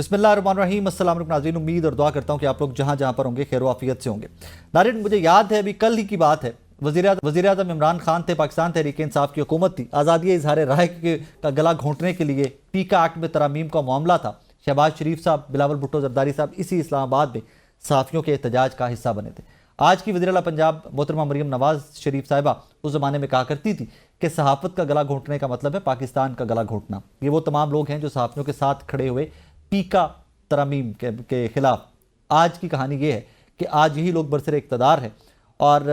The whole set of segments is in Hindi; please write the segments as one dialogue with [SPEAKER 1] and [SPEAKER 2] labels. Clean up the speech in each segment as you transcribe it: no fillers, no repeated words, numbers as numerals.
[SPEAKER 1] बिस्मिल्लाहिर्रहमानिर्रहीम। अस्सलाम वालेकुम नाज़रीन, उम्मीद और दुआ करता हूँ कि आप लोग जहाँ जहाँ पर होंगे खैर आफियत से होंगे। नाज़रीन, मुझे याद है अभी कल ही की बात है, वज़ीर आज़म इमरान खान थे, पाकिस्तान तहरीक इंसाफ की हुकूमत थी, आज़ादी इजहार राय का गला घोंटने के लिए पीका एक्ट में तरामीम का मामला था। शहबाज शरीफ साहब, बिलावल भुट्टो जरदारी साहब इसी इस्लामाबाद में सहाफ़ियों के एहतजाज का हिस्सा बने थे। आज की वज़ीर आला पंजाब मोहतरमा मरियम नवाज शरीफ साहिबा उस ज़माने में कहा करती थी कि सहाफ़त का गला घोंटने का मतलब है पाकिस्तान का गला घोंटना। ये वो तमाम लोग हैं जो सहाफ़ियों के साथ खड़े हुए पीका तरामीम के खिलाफ। आज की कहानी ये है कि आज यही लोग बरसर इक़्तिदार हैं और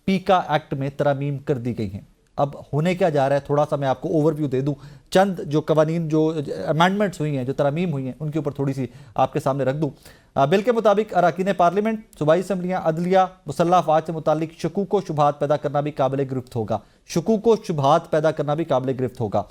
[SPEAKER 1] पीका एक्ट में तरामीम कर दी गई हैं। अब होने क्या जा रहा है, थोड़ा सा मैं आपको ओवरव्यू दे दूं, चंद जो कवानीन जो अमेंडमेंट्स हुई हैं, जो तरामीम हुई हैं, उनके ऊपर थोड़ी सी आपके सामने रख दूं। बिल के मुताबिक अरकान पार्लियामेंट, सूबाई असम्बलियाँ, अदलिया, मुसल्लह अफ़वाज से मुतालिक शकूक व शुबहात पैदा करना भी काबिल गिरफ्त होगा। शकूक व शुबहात पैदा करना भी काबिल गिरफ्त होगा।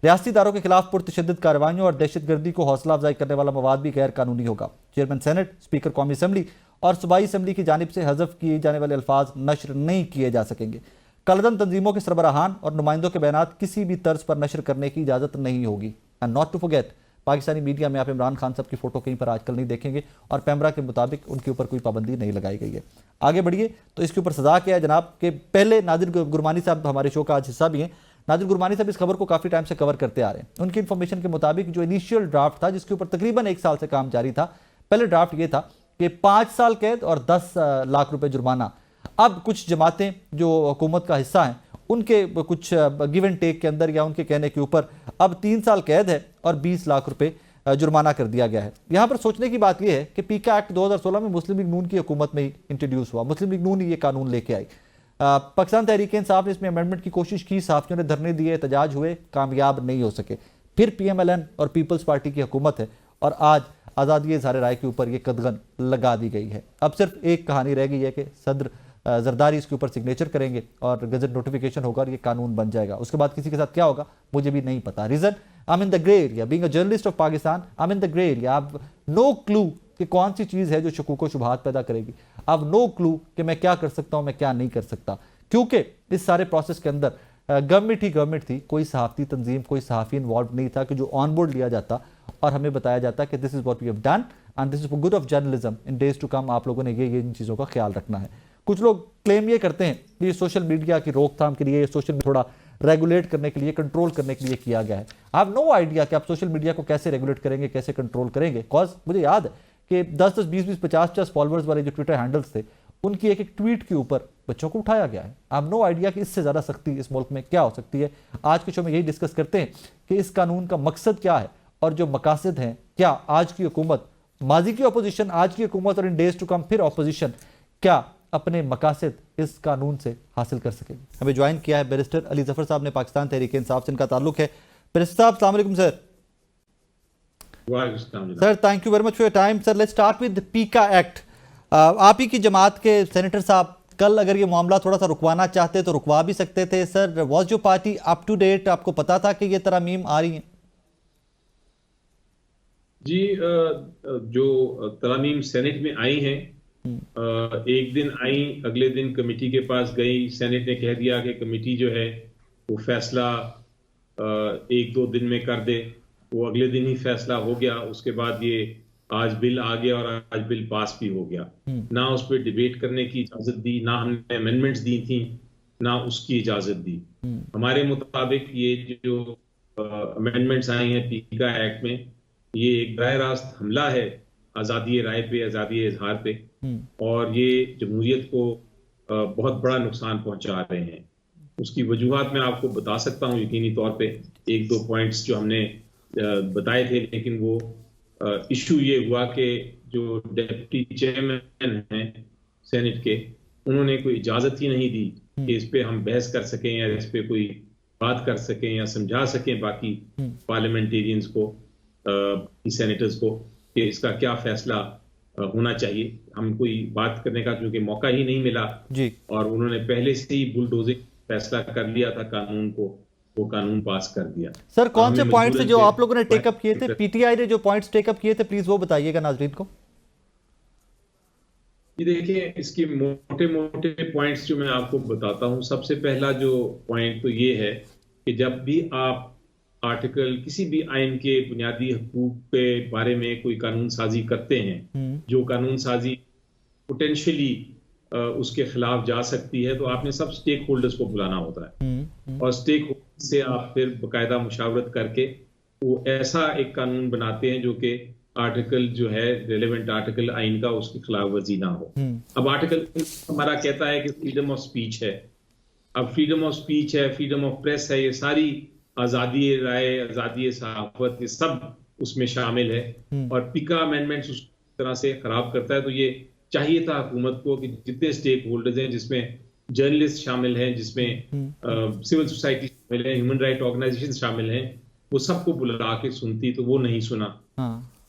[SPEAKER 1] रियासती इदारों के खिलाफ पुरतशद्दुद कार्रवाइयों और दहशतगर्दी को हौसला अफजाई करने वाला मवाद भी गैर कानूनी होगा। चेयरमैन सेनेट, स्पीकर कौमी असम्बली और सूबाई असम्बली की जानिब से हज़फ किए जाने वाले अल्फाज नशर नहीं किए जा सकेंगे। कलदम तंजीमों के सरबराहान और नुमाइंदों के बयानात किसी भी तर्ज पर नशर करने की इजाज़त नहीं होगी। And not to forget, Pakistani media में आप इमरान खान साहब की फ़ोटो कहीं पर आजकल नहीं देखेंगे और पैमरा के मुताबिक उनके ऊपर कोई पाबंदी नहीं लगाई गई है। आगे बढ़िए तो इसके ऊपर सज़ा क्या है जनाब के पहले नादिर गुरमानी साहब हमारे शो का आज हिस्सा भी हैं। नादिर गुरमानी साहब इस खबर को काफ़ी टाइम से कवर करते आ रहे हैं। उनकी इन्फॉर्मेशन के मुताबिक जो इनिशियल ड्राफ्ट था, जिसके ऊपर तकरीबन 1 साल से काम जारी था, पहले ड्राफ्ट ये था कि 5 साल कैद और 10 लाख रुपए जुर्माना। अब कुछ जमातें जो हुकूमत का हिस्सा हैं, उनके कुछ गिव एंड टेक के अंदर या उनके कहने के ऊपर अब 3 साल कैद है और 20 लाख रुपए जुर्माना कर दिया गया है। यहाँ पर सोचने की बात यह है कि पीका एक्ट 2016 में मुस्लिम लीग नून की हुकूमत में ही इंट्रोड्यूस हुआ। मुस्लिम लीग नून ही ये कानून लेके आई। पाकिस्तान तहरीक इंसाफ ने इसमें अमेंडमेंट की कोशिश की, सहाफ़ियों ने धरने दिए, एहतजाज हुए, कामयाब नहीं हो सके। फिर PMLN और पीपल्स पार्टी की हुकूमत है और आज आज़ादी इज़हार राय के ऊपर ये कदगन लगा दी गई है। अब सिर्फ एक कहानी रह गई है कि सदर जरदारी इसके ऊपर सिग्नेचर करेंगे और गजट नोटिफिकेशन होगा और ये कानून बन जाएगा। उसके बाद किसी के साथ क्या होगा मुझे भी नहीं पता। Reason, I am in the grey area, being a journalist of Pakistan, I am in the grey area. आप नो क्लू कि कौन सी चीज़ है जो शकूक व शुबहात पैदा करेगी। अब नो क्लू कि मैं क्या कर सकता हूँ, मैं क्या नहीं कर सकता, क्योंकि इस सारे प्रोसेस के अंदर गवर्नमेंट थी, कोई सहाफ़ती तंजीम, कोई सहाफ़ी इन्वॉल्व नहीं था कि जो ऑन बोर्ड लिया जाता और हमें बताया जाता कि this is what we have done and this is for good of journalism in days to come. आप लोगों ने ये इन चीज़ों का ख्याल रखना है। कुछ लोग क्लेम ये करते हैं कि ये सोशल मीडिया की रोकथाम के लिए, सोशल मीडिया थोड़ा रेगुलेट करने के लिए, कंट्रोल करने के लिए किया गया है। आई हैव नो आइडिया कि आप सोशल मीडिया को कैसे रेगुलेट करेंगे, कैसे कंट्रोल करेंगे। कॉज मुझे याद है कि 10-10, 20-20, 50-50 फॉलोअर्स वाले जो ट्विटर हैंडल्स थे, उनकी एक ट्वीट के ऊपर बच्चों को उठाया गया है। आई हैव नो आइडिया कि इससे ज़्यादा सख्ती इस मुल्क में क्या हो सकती है। आज के शो में यही डिस्कस करते हैं कि इस कानून का मकसद क्या है और जो मकासद हैं, क्या आज की हुकूमत, माजी की अपोजिशन, आज की हुकूमत और इन डेज टू कम फिर अपोजिशन क्या अपने मकासद इस कानून से हासिल कर सकेगी। हमें ज्वाइन किया है बैरिस्टर अली जफर साहब ने, पाकिस्तान तहरीक इंसाफ से इनका ताल्लुक है। बैरिस्टर साहब अस्सलाम वालेकुम sir. Sir thank you very much for your time. Sir let's start with पीका एक्ट। आप ही की जमात के सेनेटर साहब कल अगर ये मामला थोड़ा सा रुकवाना चाहते तो रुकवा भी सकते थे। Sir was your party up to date? आपको पता था कि ये तरामीम आ रही हैं?
[SPEAKER 2] जी, जो तरामीम सेनेट में आई हैं, एक दिन आई, अगले दिन कमेटी के पास गई, सेनेट ने कह दिया कि कमेटी जो है वो फैसला 1-2 दिन में कर दे। वो अगले दिन ही फैसला हो गया। उसके बाद ये आज बिल आ गया और आज बिल पास भी हो गया। ना उस पर डिबेट करने की इजाजत दी, ना हमने अमेंडमेंट्स दी थी, ना उसकी इजाजत दी। हमारे मुताबिक ये जो अमेंडमेंट्स आई हैं पीका एक्ट में, ये एक बराह रास्त हमला है आज़ादी राय पे, आज़ादी इजहार पे, और ये जमहूरियत को बहुत बड़ा नुकसान पहुंचा रहे हैं। उसकी वजूहात मैं आपको बता सकता हूँ यकीनी तौर पे, 1-2 पॉइंट्स जो हमने बताए थे, लेकिन वो इशू ये हुआ कि जो डिप्टी चेयरमैन हैं सेनेट के, उन्होंने कोई इजाज़त ही नहीं दी कि इस पे हम बहस कर सकें या इस पे कोई बात कर सकें या समझा सकें बाकी पार्लियामेंटेरियंस को, सेनेटर्स को, कि इसका क्या फैसला होना चाहिए। हम कोई बात करने का क्योंकि मौका ही नहीं मिला
[SPEAKER 1] जी, और
[SPEAKER 2] उन्होंने पहले से ही बुलडोजिंग फैसला कर लिया था कानून को, वो कानून पास कर दिया।
[SPEAKER 1] सर कौन से पॉइंट्स जो आप लोगों ने टेकअप किए थे, पीटीआई ने जो पॉइंट्स टेकअप किए थे, प्लीज वो बताइएगा नाजरीन को।
[SPEAKER 2] ये देखिए, इसके मोटे मोटे पॉइंट्स जो मैं आपको बताता हूं। सबसे पहला जो पॉइंट तो ये है कि जब भी आप आर्टिकल किसी भी आइन के बुनियादी हकूक के बारे में कोई कानून साजी करते हैं, जो कानून साजी पोटेंशियली उसके खिलाफ जा सकती है, तो आपने सब स्टेक होल्डर्स को बुलाना होता है और स्टेक होल्डर्स से आप फिर बाकायदा मुशावरत करके वो ऐसा एक कानून बनाते हैं जो कि आर्टिकल जो है रेलेवेंट आर्टिकल आइन का उसकी खिलाफ वर्जी ना हो। अब आर्टिकल हमारा कहता है कि फ्रीडम ऑफ स्पीच है। अब फ्रीडम ऑफ स्पीच है, फ्रीडम ऑफ प्रेस है, ये सारी आज़ादी राय, आज़ादी सहाफत, ये सब उसमें शामिल है और पिका अमेंडमेंट्स उस तरह से खराब करता है। तो ये चाहिए था हुकूमत को कि जितने स्टेक होल्डर्स हैं, जिसमें जर्नलिस्ट शामिल हैं, जिसमें सिविल सोसाइटी शामिल है, ह्यूमन राइट ऑर्गेनाइजेशन शामिल हैं, वो सबको बुला के सुनती, तो वो नहीं सुना।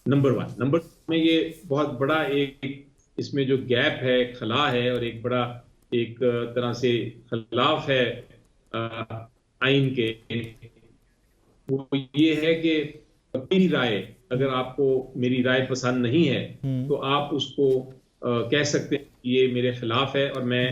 [SPEAKER 2] नंबर 1। नंबर 2 में ये बहुत बड़ा एक इसमें जो गैप है, खला है और एक बड़ा एक तरह से खिलाफ है आइन के, वो ये है कि मेरी राय, अगर आपको मेरी राय पसंद नहीं है तो आप उसको कह सकते हैं कि ये मेरे खिलाफ है और मैं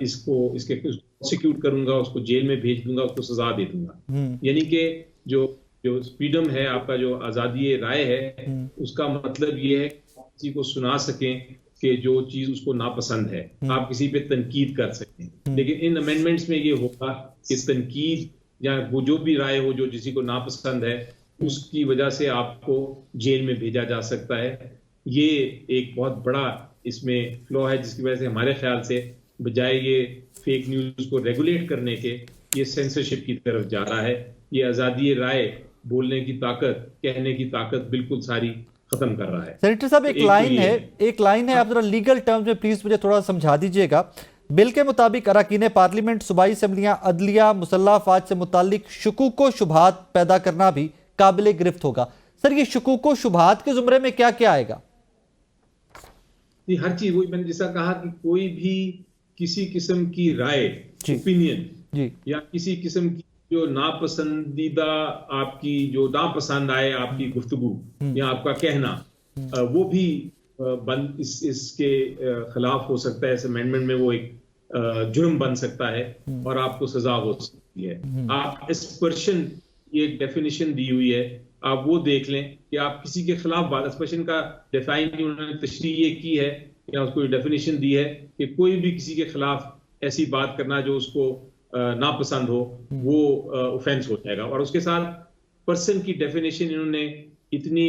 [SPEAKER 2] इसके प्रोसिक्यूट करूंगा, उसको जेल में भेज दूंगा, उसको सजा दे दूंगा। यानी कि जो फ्रीडम है, आपका जो आज़ादी राय है, उसका मतलब ये है कि आप किसी को सुना सकें कि जो चीज उसको नापसंद है, आप किसी पे तनकीद कर सकें। लेकिन इन अमेंडमेंट्स में ये होगा कि तनकीद या वो जो भी राय हो जो किसी को नापसंद है, उसकी वजह से आपको जेल में भेजा जा सकता है। ये एक बहुत बड़ा इसमें फ्लॉ है, जिसकी वजह से हमारे ख्याल से बजाय ये फेक न्यूज को रेगुलेट करने के, ये सेंसरशिप की तरफ जा रहा है। ये आज़ादी राय, बोलने की ताकत, कहने की ताकत बिल्कुल सारी खत्म कर रहा है।
[SPEAKER 1] सेनेटर साहब, एक लाइन है, आप जरा लीगल टर्म्स में प्लीज मुझे थोड़ा समझा दीजिएगा। बिल के मुताबिक अरकान पार्लियामेंट, सूबाई असम्बलियां, अदलिया, मुसल्लह अफवाज से मुतालिक शुकूक शुबहात पैदा करना भी काबिल गिरफ्त होगा। सर, ये शुकूक शुबहात के जुमरे में क्या क्या आएगा?
[SPEAKER 2] हर चीज, वही मैंने जैसा कहा कि कोई भी किसी किस्म की राय, ओपिनियन या किसी किस्म की जो नापसंदीदा, आपकी जो नापसंद आए आपकी गुफ्तगू या आपका कहना, वो भी इसके खिलाफ हो सकता है। इस अमेंडमेंट में वो एक जुर्म बन सकता है और आपको सजा हो सकती है। आप एक्सपर्शन, ये डेफिनेशन दी हुई है, आप वो देख लें कि आप किसी के खिलाफ बात, एक्सपर्शन का डिफाइन उन्होंने तशरीह की है या उसको डेफिनेशन दी है कि कोई भी किसी के खिलाफ ऐसी बात करना जो उसको नापसंद हो, वो ऑफेंस हो जाएगा। और उसके साथ पर्सन की डेफिनेशन इन्होंने इतनी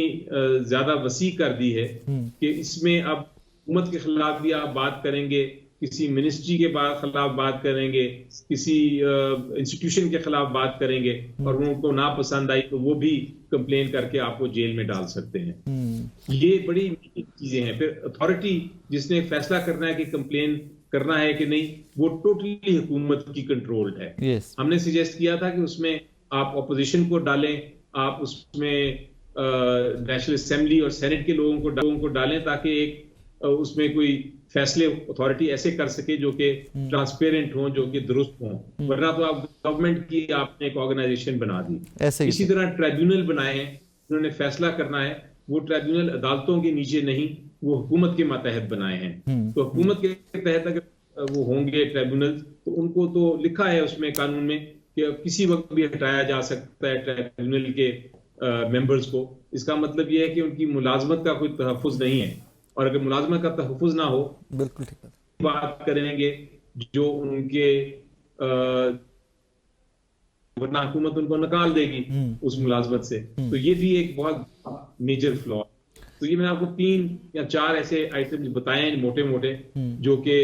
[SPEAKER 2] ज्यादा वसी कर दी है कि इसमें अब हुकूमत के खिलाफ भी आप बात करेंगे, किसी मिनिस्ट्री के खिलाफ बात करेंगे, किसी इंस्टीट्यूशन के खिलाफ बात करेंगे और उनको नापसंद आई तो वो भी कंप्लेन करके आपको जेल में डाल सकते हैं। ये बड़ी चीजें हैं। फिर अथॉरिटी जिसने फैसला करना है कि कंप्लेन करना है कि नहीं, वो टोटली हुकूमत की कंट्रोल्ड है। हमने सजेस्ट किया था कि उसमें आप ऑपोजिशन को डालें, आप उसमें नेशनल असेंबली और सेनेट के लोगों को डालें, ताकि एक उसमें कोई फैसले अथॉरिटी ऐसे कर सके जो कि ट्रांसपेरेंट हों, जो कि दुरुस्त हों। वरना तो आप गवर्नमेंट की आपने एक ऑर्गेनाइजेशन बना दी। इसी तरह ट्राइब्यूनल बनाए हैं, उन्होंने फैसला करना है, वो ट्राइब्यूनल अदालतों के नीचे नहीं, वो हुकूमत के मातहत बनाए हैं। तो हुकूमत के तहत अगर वो होंगे ट्राइब्यूनल, तो उनको तो लिखा है उसमें कानून में कि किसी वक्त भी हटाया जा सकता है ट्राइब्यूनल के मेंबर्स को। इसका मतलब ये है कि उनकी मुलाजमत का कोई तहफ़्फ़ुज़ नहीं है, और अगर मुलाजमत का तहफ़्फ़ुज़ ना हो,
[SPEAKER 1] बिल्कुल ठीक है,
[SPEAKER 2] बात करेंगे जो उनके वरना हुकूमत उनको निकाल देगी उस मुलाजमत से। तो ये भी एक बहुत मेजर फ्लॉ। तो ये मैंने आपको 3 या 4 ऐसे आइटम्स बताए हैं मोटे मोटे, जो कि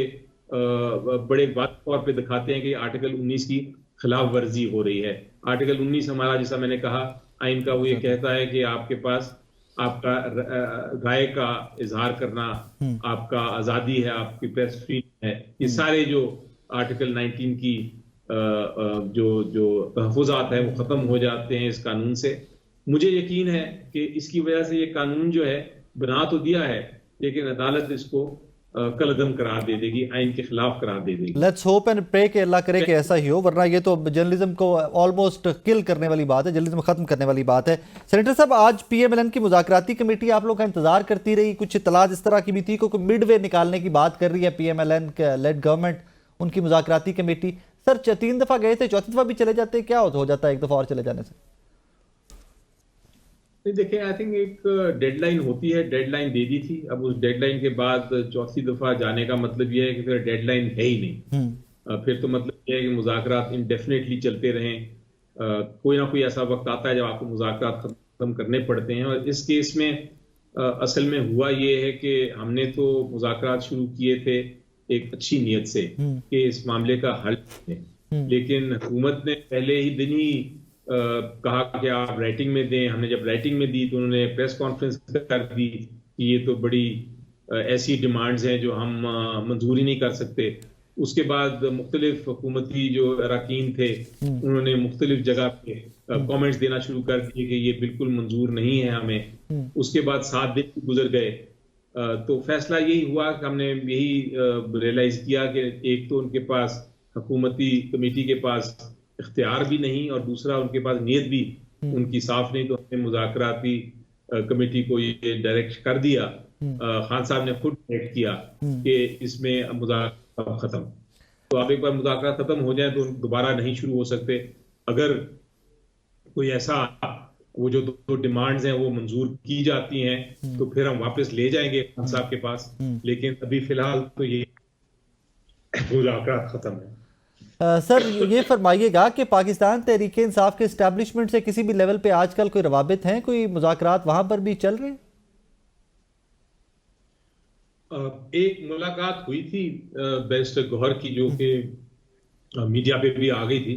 [SPEAKER 2] बड़े बात तौर पे दिखाते हैं कि आर्टिकल 19 की खिलाफ वर्जी हो रही है। आर्टिकल 19 हमारा, जैसा मैंने कहा, आइन का, वो ये कहता है कि आपके पास आपका राय का इजहार करना, आपका आज़ादी है, आपकी प्रेस फ्रीडम है। ये सारे जो आर्टिकल 19 की जो तहफ़्फ़ुज़ात हैं वो ख़त्म हो जाते हैं इस कानून से। मुझे यकीन है कि इसकी वजह से ये कानून जो है बना तो दिया है, लेकिन अदालत इसको कलअदम करार दे देगी, आइन के खिलाफ करार दे देगी।
[SPEAKER 1] लेट्स होप एंड प्रे कि अल्लाह करे कि ऐसा ही हो, वरना ये तो जर्नलिज्म को ऑलमोस्ट किल करने वाली बात है, जर्नलिज्म खत्म करने वाली बात है। सेनेटर साहब, आज PMLN की मुज़ाकराती कमेटी आप लोग का इंतजार करती रही, कुछ इत्तलात इस तरह की भी थी कि मिडवे निकालने की बात कर रही है PMLN लेड गवर्नमेंट, उनकी मुज़ाकराती कमेटी। सर, 3 दफ़ा गए थे, 4थी दफ़ा भी चले जाते, क्या हो जाता है एक दफ़ा और चले जाने से?
[SPEAKER 2] नहीं, देखिए, आई थिंक एक डेडलाइन होती है, डेडलाइन दे दी थी। अब उस डेडलाइन के बाद चौथी दफा जाने का मतलब यह है कि फिर डेडलाइन है ही नहीं। फिर तो मतलब यह है कि मुज़ाकरात इंडेफिनेटली चलते रहें। कोई ना कोई ऐसा वक्त आता है जब आपको मुज़ाकरात खत्म करने पड़ते हैं। और इस केस में असल में हुआ ये है कि हमने तो मुज़ाकरात शुरू किए थे एक अच्छी नीयत से कि इस मामले का हल है, लेकिन हुकूमत ने पहले ही दिन ही कहा कि आप राइटिंग में दें। हमने जब राइटिंग में दी तो उन्होंने प्रेस कॉन्फ्रेंस कर दी कि ये तो बड़ी ऐसी डिमांड्स हैं जो हम मंजूरी नहीं कर सकते। उसके बाद मुख्तलिफ हुकूमती जो अरकान थे उन्होंने मुख्तलिफ जगह पे कमेंट्स देना शुरू कर दिए कि ये बिल्कुल मंजूर नहीं है हमें। उसके बाद 7 दिन गुजर गए, तो फैसला यही हुआ कि हमने यही रियलाइज किया कि एक तो उनके पास हुकूमती कमेटी के पास इख्तियार भी नहीं और दूसरा उनके पास नीयत भी उनकी साफ नहीं। तो हमने मुज़ाकराती कमेटी को ये डायरेक्ट कर दिया, खान साहब ने खुद डायरेक्ट किया कि इसमें मुज़ाकरात खत्म। तो अब एक बार मुज़ाकरात खत्म हो जाए तो दोबारा नहीं शुरू हो सकते। अगर कोई ऐसा वो जो दो डिमांड्स हैं वो मंजूर की जाती हैं तो फिर हम वापस ले जाएंगे खान साहब के पास, लेकिन अभी फिलहाल तो ये मुज़ाकरात खत्म है।
[SPEAKER 1] सर ये फरमाइएगा कि पाकिस्तान तहरीक इंसाफ के इस्टेब्लिशमेंट से किसी भी लेवल पे आजकल कोई रवाबित हैं, कोई मुज़ाकरात वहां पर भी चल रहे हैं?
[SPEAKER 2] एक मुलाकात हुई थी बैरिस्टर गौहर की जो कि मीडिया पे भी आ गई थी।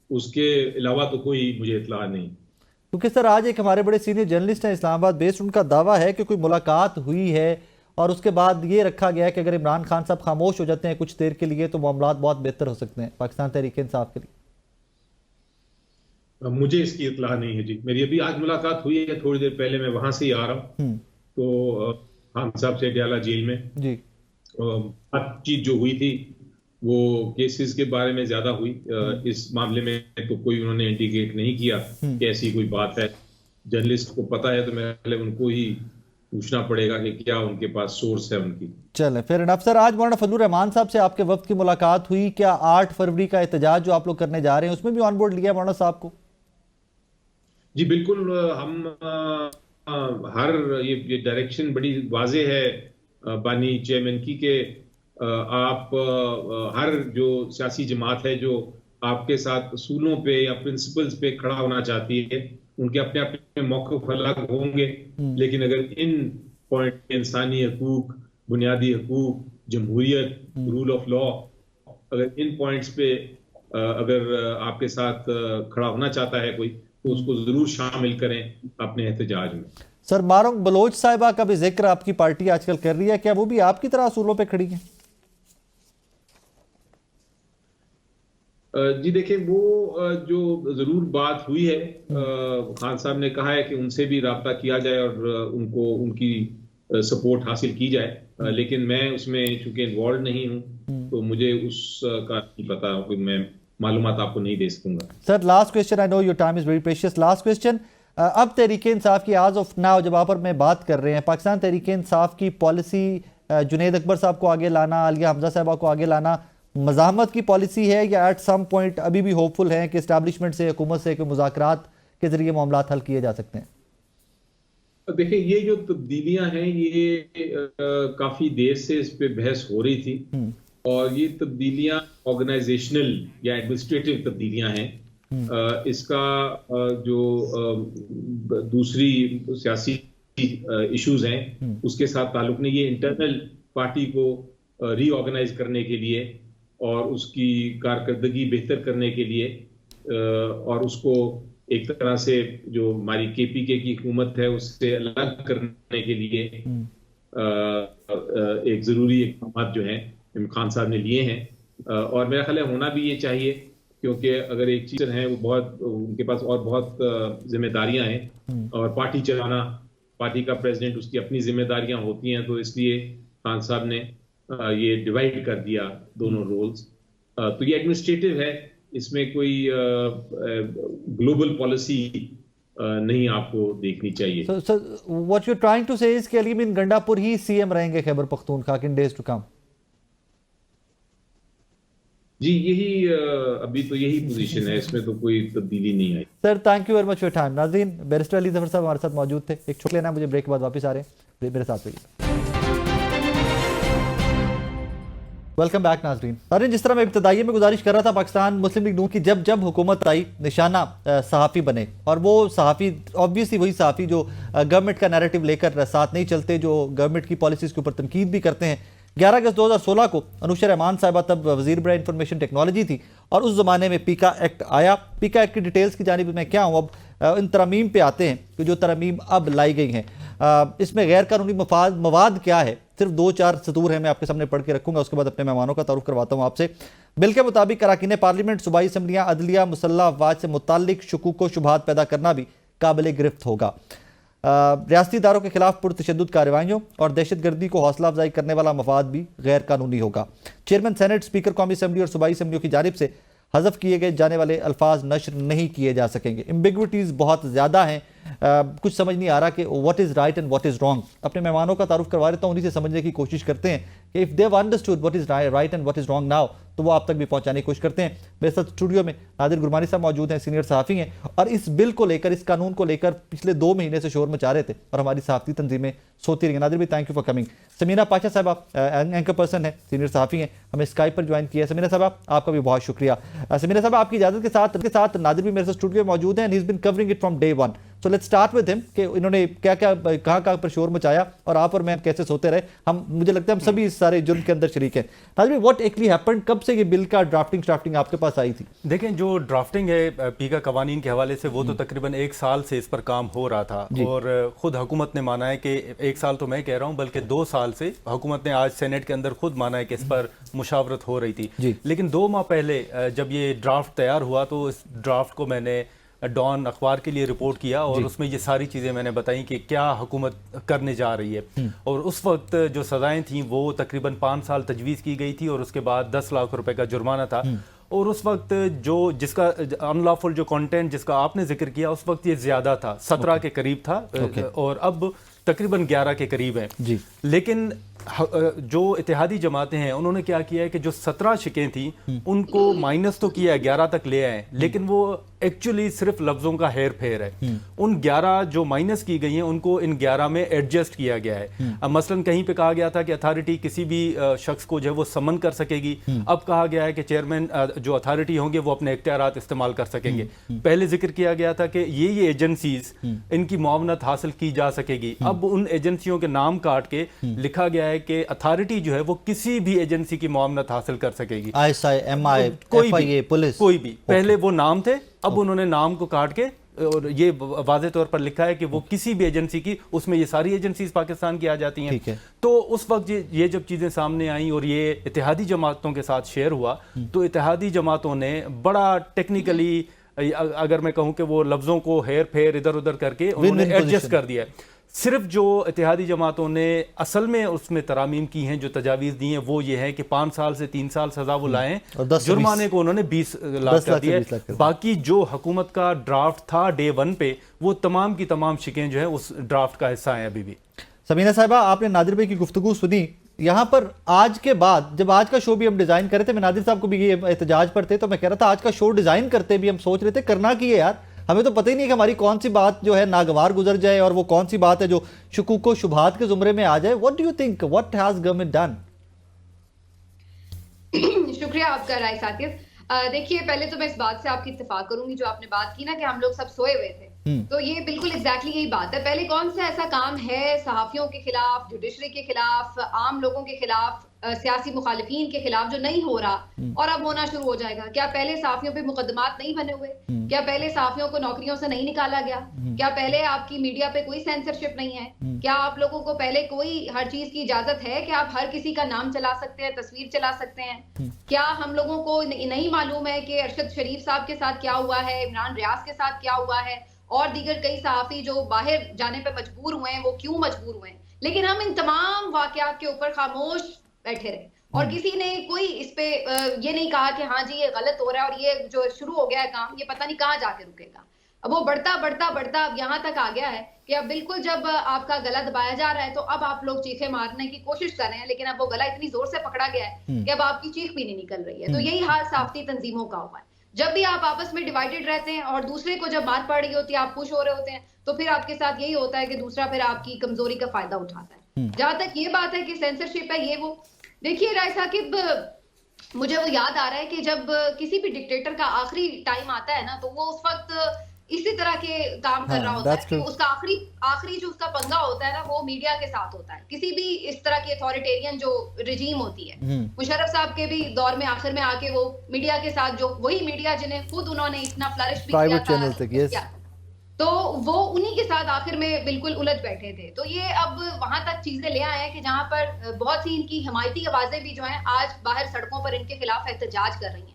[SPEAKER 2] उसके अलावा तो कोई मुझे इत्तला नहीं।
[SPEAKER 1] क्योंकि सर आज एक हमारे बड़े सीनियर जर्नलिस्ट हैं इस्लामाबाद बेस्ड, उनका दावा है कि कोई मुलाकात हुई है और उसके बाद ये रखा गया है कि अगर इमरान खान साहब खामोश हो जाते हैं कुछ देर के लिए तो मामलात बहुत बेहतर हो सकते हैं पाकिस्तान तहरीक इंसाफ के लिए।
[SPEAKER 2] मुझे इसकी इत्तला नहीं है जी। मेरी अभी आज मुलाकात हुई है, थोड़ी देर पहले मैं वहां से ही आ रहा हूँ। तो खान साहब से डयाला जेल में
[SPEAKER 1] जी
[SPEAKER 2] बातचीत जो हुई थी वो केसेस के बारे में ज्यादा हुई। इस मामले में तो कोई उन्होंने इंडिकेट नहीं किया कि ऐसी कोई बात है। जर्नलिस्ट को पता है तो मैं उनको ही पूछना पड़ेगा कि क्या उनके पास सोर्स है उनकी।
[SPEAKER 1] चले फिर अनफ सर, आज मौलाना फजलुर रहमान साहब से आपके वक्त की मुलाकात हुई, क्या 8 फरवरी का एहतजाज जो आप लोग करने जा रहे हैं उसमें भी ऑन बोर्ड लिया मौलाना साहब को?
[SPEAKER 2] जी बिल्कुल, हम हर ये डायरेक्शन बड़ी वाजे है बानी चेयरमैन की कि आप हर जो सियासी जमात है जो आपके साथ असूलों पे या प्रिंसिपल्स पे खड़ा होना चाहती है उनके अपने अपने मौक़िफ़ अलग होंगे, लेकिन अगर इन पॉइंट इंसानी हकूक, बुनियादी हकूक, जमहूरियत, रूल ऑफ लॉ, अगर इन पॉइंट्स पे अगर आपके साथ खड़ा होना चाहता है कोई तो उसको जरूर शामिल करें अपने एहतजाज में।
[SPEAKER 1] सर मारूंग बलोच साहिबा का भी जिक्र आपकी पार्टी आजकल कर रही है, क्या वो भी आपकी तरह असूलों पे खड़ी है?
[SPEAKER 2] जी देखिए, वो जो जरूर बात हुई है, खान साहब ने कहा है कि उनसे भी राब्ता किया जाए और उनको उनकी सपोर्ट हासिल की जाए, लेकिन मैं उसमें चूंकि इन्वॉल्व नहीं हूं तो मुझे उसका नहीं पता, मैं मालूमात आपको नहीं दे सकूंगा।
[SPEAKER 1] Sir last question, I know your time is very precious, last question, अब तहरीक इंसाफ की आज ऑफ नाउ जब आप और मैं बात कर रहे हैं, पाकिस्तान तहरीक इंसाफ की पॉलिसी जुनैद अकबर साहब को आगे लाना, आलिया हमजा साहबा को आगे लाना, मज़ाहमत की पॉलिसी है या एट सम पॉइंट अभी भी होपफुल है कि इस्टेब्लिशमेंट से, हुकूमत से मुज़ाकरात के जरिए मामलात हल किए जा सकते हैं?
[SPEAKER 2] देखिए, ये जो तब्दीलियां हैं ये काफी देर से इस पे बहस हो रही थी और ये तब्दीलियां ऑर्गेनाइजेशनल या एडमिनिस्ट्रेटिव तब्दीलियां हैं। इसका जो दूसरी सियासी इश्यूज हैं उसके साथ ताल्लुक नहीं, ये इंटरनल पार्टी को रीऑर्गेनाइज करने के लिए और उसकी कारकर्दगी बेहतर करने के लिए और उसको एक तरह से जो हमारी केपीके की हुकूमत है उससे अलग करने के लिए एक जरूरी इक़दाम जो हैं खान साहब ने लिए हैं और मेरा ख्याल है होना भी ये चाहिए, क्योंकि अगर एक चीज है वो बहुत उनके पास और बहुत जिम्मेदारियां हैं और पार्टी चलाना, पार्टी का प्रेसिडेंट, उसकी अपनी जिम्मेदारियां होती हैं, तो इसलिए खान साहब ने ये डिवाइड कर दिया दोनों रोल्स। तो ये एडमिनिस्ट्रेटिव है, इसमें कोई ग्लोबल पॉलिसी नहीं आपको देखनी चाहिए।
[SPEAKER 1] So what you're trying to say is कि अली बिन गंडापुर ही सीएम रहेंगे खैबर पख्तूनख्वा इन डेज टू कम?
[SPEAKER 2] जी, यही अभी तो यही पोजीशन है, इसमें तो कोई तब्दीली नहीं आई।
[SPEAKER 1] Sir thank you very much for time. नाज़रीन, बैरिस्टर अली ज़फ़र साहब हमारे साथ मौजूद थे। एक छुट्टी लेना, मुझे ब्रेक के बाद वापस आ रहे हैं, मेरे साथ रहिए। वेलकम बैक नाज़रीन। नाज़रीन, जिस तरह मैं इब्तदाई में गुजारिश कर रहा था, पाकिस्तान मुस्लिम लीग नून की जब जब हुकूमत आई, निशाना सहाफ़ी बने, और वो सहाफ़ी ऑब्वियसली वही सहाफ़ी जो गवर्नमेंट का नैरेटिव लेकर साथ नहीं चलते, जो गवर्नमेंट की पॉलिसीज़ के ऊपर तनकीद भी करते हैं। 11 अगस्त 2016 को अनुशा रहमान साहिबा तब वज़ीर बराए इंफॉर्मेशन टेक्नोलॉजी थी, और उस ज़माने में पीका एक्ट आया। पीका एक्ट की डिटेल्स की जानिब मैं क्या हूँ, अब इन तरमीम पे आते हैं कि जो तरमीम अब लाई गई हैं, इसमें गैर कानूनी मवाद क्या है। सिर्फ 2-4 सतूर हैं, मैं आपके सामने पढ़ के रखूंगा, उसके बाद अपने मेहमानों का तारुफ करवाता हूँ आपसे। बिल के मुताबिक अरकान पार्लियामेंट, सूबाई असम्बलियाँ, अदलिया, मुसल्लह अफवाज से मुताल्लिक शुकूक व शुबहात पैदा करना भी काबिल गिरफ्त होगा। रियासती इदारों के खिलाफ पुरतशद्दुद कार्रवाइयों और दहशत गर्दी को हौसला अफजाई करने वाला मफाद भी गैर कानूनी होगा। चेयरमैन सेनेट, स्पीकर कौमी असम्बली और सूबाई असम्बलियों की जानिब से हज़फ किए गए जाने वाले अल्फाज नशर नहीं किए जा सकेंगे। एम्बिग्विटीज़ बहुत ज़्यादा हैं, कुछ समझ नहीं आ रहा कि what is right and what is wrong. अपने मेहमानों का तारुफ करवा देता हूँ, उन्हीं से समझने की कोशिश करते हैं कि if they have understood what is right and what is wrong now, तो वो आप तक भी पहुंचाने की कोशिश करते हैं। मेरे साथ स्टूडियो में नादिर गुरमानी साहब मौजूद हैं, सीनियर सहाफ़ी हैं, और इस बिल को लेकर, इस कानून को लेकर पिछले 2 महीने से शोर मचा रहे थे, और हमारी सहाफ़ती तंजीमें सोती रही। नादिर भी thank you for coming. Samina Pasha साहब एंकर पर्सन है, सीनियर सहाफ़ी हैं, हमें स्काइप पर ज्वाइन किया है। समीना साहब आपका भी बहुत शुक्रिया। समीना साहब, आपकी इजाज़त के साथ नादिर भी मेरे साथ स्टूडियो में मौजूद हैं, and he is been covering it from day one. So let's start with him कि इन्होंने क्या क्या कहाँ पर शोर मचाया, और आप और मैं कैसे सोते रहे। हम, मुझे लगता है हम सभी इस सारे जुर्म के अंदर शरीक हैं। नादिर, व्हाट एक्चुअली हैपेंड, कब से ये बिल का ड्राफ्टिंग आपके पास आई थी?
[SPEAKER 3] देखें, जो ड्राफ्टिंग है पीका कवानीन के हवाले से, वो तो तकरीबन 1 साल से इस पर काम हो रहा था, और खुद हुकूमत ने माना है कि 1 साल तो मैं कह रहा हूँ, बल्कि 2 साल से हुकूमत ने आज सेनेट के अंदर खुद माना है कि इस पर मुशावरत हो रही थी। लेकिन 2 माह पहले जब ये ड्राफ्ट तैयार हुआ, तो इस ड्राफ्ट को मैंने डॉन अखबार के लिए रिपोर्ट किया, और उसमें ये सारी चीज़ें मैंने बताई कि क्या हुकूमत करने जा रही है। और उस वक्त जो सज़ाएं थीं वो तकरीबन 5 साल तजवीज़ की गई थी, और उसके बाद 10 लाख रुपए का जुर्माना था। और उस वक्त जो जिसका अनलॉफुल जो कंटेंट जिसका आपने जिक्र किया, उस वक्त ये ज़्यादा था, 17 के करीब था, और अब तकरीबन 11 के करीब है। लेकिन जो इत्तेहादी जमातें हैं, उन्होंने क्या किया है कि जो 17 शिकें थी उनको माइनस तो किया है, 11 तक ले आए, लेकिन वो एक्चुअली सिर्फ लफ्जों का हेर फेर है। उन 11 जो माइनस की गई हैं उनको इन 11 में एडजस्ट किया गया है। अब मसलन कहीं पे कहा गया था कि अथॉरिटी किसी भी शख्स को जो है वो समन कर सकेगी, अब कहा गया है कि चेयरमैन जो अथॉरिटी होंगे वो अपने इख्तियारात इस्तेमाल कर सकेंगे। पहले जिक्र किया गया था कि ये एजेंसीज, इनकी मुआवनत हासिल की जा सकेगी, अब उन एजेंसियों के नाम काट के लिखा गया है कि अथॉरिटी जो है वो किसी भी एजेंसी की मुआवनत हासिल कर सकेगी,
[SPEAKER 1] ISI, MI, FIA, पुलिस,
[SPEAKER 3] कोई भी। पहले वो नाम थे, अब उन्होंने नाम को काट के और ये वाज़े तौर पर लिखा है कि वो किसी भी एजेंसी की, उसमें ये सारी एजेंसीज पाकिस्तान की आ जाती हैं। तो उस वक्त ये जब चीज़ें सामने आई और ये इत्तेहादी जमातों के साथ शेयर हुआ, तो इत्तेहादी जमातों ने बड़ा टेक्निकली, अगर मैं कहूँ कि वो लफ्ज़ों को हेर फेर इधर उधर करके उन्होंने एडजस्ट कर दिया। सिर्फ जो इत्तेहादी जमातों ने असल में उसमें तरामीम की हैं, जो तजावीज़ दी हैं, वो ये है कि 5 साल से 3 साल सजा वो लाएं, जुर्माने को उन्होंने 20 लाख कर दिया। बाकी जो हुकूमत का ड्राफ्ट था डे 1 पे, वो तमाम की तमाम शिकें जो है उस ड्राफ्ट का हिस्सा हैं अभी भी।
[SPEAKER 1] समीना साहिबा, आपने नादिर भाई की गुफ्तगू सुनी, यहाँ पर आज के बाद, जब आज का शो भी हम डिज़ाइन कर रहे थे, मैं नादिर साहब को भी ये एहतजाज पर थे, तो मैं कह रहा था आज का शो डिज़ाइन करते भी हम सोच रहे थे करना की है यार, हमें तो पता ही नहीं कि हमारी कौन सी बात जो है नागवार गुजर जाए, और वो कौन सी बात है जो शुकूक व शुबहात के जुमरे में आ जाए। What do you think, what has government done?
[SPEAKER 4] शुक्रिया आपका राय साकिब। देखिए, पहले तो मैं इस बात से आपकी इत्तेफाक करूंगी, जो आपने बात की ना कि हम लोग सब सोए हुए थे, तो ये बिल्कुल एग्जैक्टली यही बात है। पहले कौन सा ऐसा काम है सहाफियों के खिलाफ, जुडिशरी के खिलाफ, आम लोगों के खिलाफ, सियासी मुखालिफिन के खिलाफ जो नहीं हो रहा और अब होना शुरू हो जाएगा? क्या पहले सहाफियों पे मुकदमात नहीं बने हुए? क्या पहले सहाफियों को नौकरियों से नहीं निकाला गया? क्या पहले आपकी मीडिया पे कोई सेंसरशिप नहीं है? क्या आप लोगों को पहले कोई हर चीज की इजाजत है कि आप हर किसी का नाम चला सकते हैं, तस्वीर चला सकते हैं? क्या हम लोगों को नहीं मालूम है कि अरशद शरीफ साहब के साथ क्या हुआ है, इमरान रियाज के साथ क्या हुआ है, और दीगर कई सहाफी जो बाहर जाने पे मजबूर हुए हैं, वो क्यों मजबूर हुए हैं? लेकिन हम इन तमाम वाकयात के ऊपर खामोश बैठे रहे, और किसी ने कोई इस पे ये नहीं कहा कि हाँ जी ये गलत हो रहा है और ये जो शुरू हो गया है काम, ये पता नहीं कहाँ जाके रुकेगा। अब वो बढ़ता बढ़ता बढ़ता अब यहाँ तक आ गया है कि अब बिल्कुल जब आपका गला दबाया जा रहा है तो अब आप लोग चीखें मारने की कोशिश कर रहे हैं, लेकिन अब वो गला इतनी जोर से पकड़ा गया है कि अब आपकी चीख भी नहीं निकल रही है। तो यही हाल सहाफती तंजीमों का हुआ है। जब भी आप आपस में डिवाइडेड रहते हैं और दूसरे को जब मार पड़ रही होती है, आप खुश हो रहे होते हैं, तो फिर आपके साथ यही होता है कि दूसरा फिर आपकी कमजोरी का फायदा उठाता है। जहां तक ये बात है कि सेंसरशिप है ये वो, देखिए राय साकिब, मुझे वो याद आ रहा है कि जब किसी भी डिक्टेटर का आखिरी टाइम आता है ना, तो वो उस वक्त इसी तरह के काम कर रहा होता है कि उसका आखिरी जो उसका पंगा होता है ना, वो मीडिया के साथ होता है। किसी भी इस तरह की अथॉरिटेरियन जो रिजीम होती है, मुशर्रफ साहब के भी दौर में आखिर में आके वो मीडिया के साथ, जो वही मीडिया जिन्हें खुद उन्होंने इतना फ्लरिश भी किया था, तो वो उन्हीं के साथ आखिर में बिल्कुल उलझ बैठे थे। तो ये अब वहां तक चीजें ले आए हैं कि जहां पर बहुत सी इनकी हिमायती आवाजें भी जो हैं आज बाहर सड़कों पर इनके खिलाफ एहतजाज कर रही हैं।